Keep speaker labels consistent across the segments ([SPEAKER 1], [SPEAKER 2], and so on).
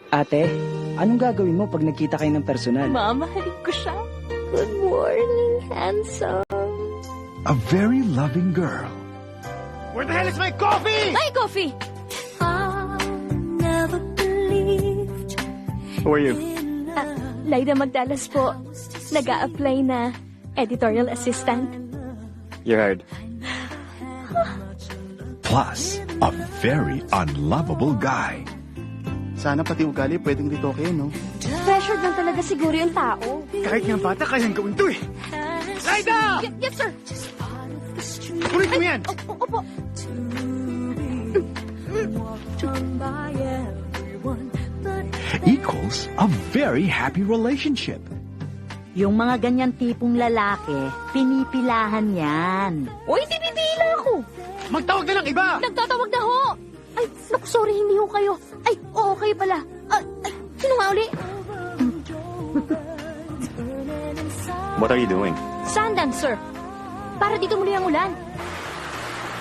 [SPEAKER 1] Ate, anong gagawin mo pag nagkita kayo ng personal?
[SPEAKER 2] Mamahalin ko siya. Good morning, handsome.
[SPEAKER 3] A very loving girl.
[SPEAKER 4] Where the hell is my coffee?
[SPEAKER 2] Ay, coffee!
[SPEAKER 5] I never believed
[SPEAKER 4] Who are you?
[SPEAKER 2] Laida Magdalas po. Nag-a-apply na editorial assistant.
[SPEAKER 4] You're hired.
[SPEAKER 3] Plus, a very unlovable guy.
[SPEAKER 6] Sana pati ugali pwedeng dito kayo, no?
[SPEAKER 2] Pressured lang talaga siguro yung tao.
[SPEAKER 4] Kahit nga bata, kayang gawin to eh. Laida!
[SPEAKER 2] Yes, sir.
[SPEAKER 4] Kulit mo yan!
[SPEAKER 2] Opo.
[SPEAKER 3] Equals a very happy relationship.
[SPEAKER 7] Yung mga ganyan tipong lalaki, pinipilahan yan.
[SPEAKER 2] Uy, hindi pipila ako.
[SPEAKER 4] Magtawag na ng iba!
[SPEAKER 2] Nagtatawag na ho. Ay, naku, sorry, hindi ho kayo. Ay, oo, kayo pala. Sino nga uli?
[SPEAKER 4] What are you doing?
[SPEAKER 2] Sundance, sir. Para dito muli ang ulan.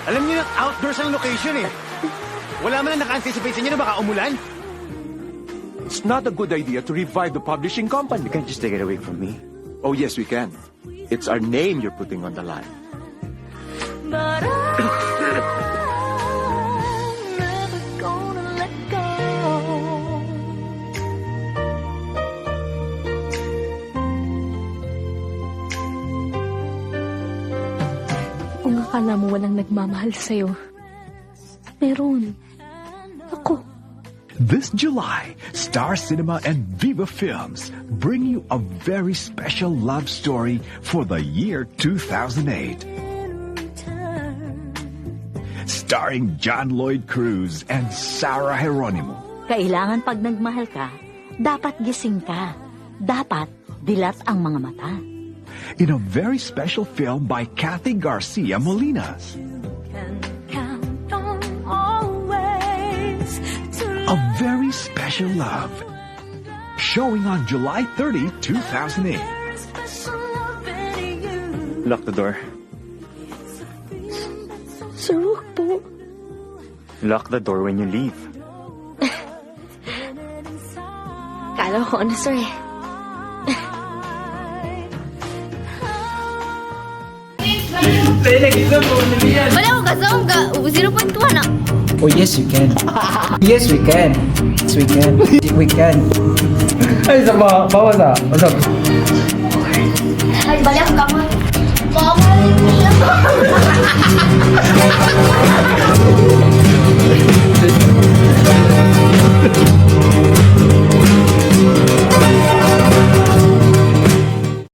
[SPEAKER 4] Alam niyo na, outdoors ang location eh. Wala man na naka-anticipate sa inyo na baka umulan.
[SPEAKER 8] It's not a good idea to revive the publishing company.
[SPEAKER 4] You can't just take it away from me.
[SPEAKER 8] Oh, yes, we can. It's our name you're putting on the line.
[SPEAKER 5] But I'm never gonna let go.
[SPEAKER 2] Kung akala mo walang nagmamahal sa'yo, meron. Ako.
[SPEAKER 3] This July, Star Cinema and Viva Films bring you a very special love story for the year 2008. Starring John Lloyd Cruz and Sarah Geronimo.
[SPEAKER 7] Kailangan pag nagmahal ka, dapat gising ka. Dapat dilat ang mga mata.
[SPEAKER 3] In a very special film by Kathy Garcia Molina.
[SPEAKER 5] Count on always to
[SPEAKER 3] A very special love. Showing on July 30, 2008.
[SPEAKER 5] special love in you.
[SPEAKER 4] Lock the door.
[SPEAKER 2] Sir, wag po.
[SPEAKER 4] Lock the door when you leave.
[SPEAKER 2] Kala ko ano, sir eh. Wala ko kasama ka. 0.1 na.
[SPEAKER 1] Oh, yes, you can. Yes, we can. Yes, we can. We can. Ay, sa ba? Bawas ah. What's up?
[SPEAKER 2] Ay, balik ka mo. Bawal niya.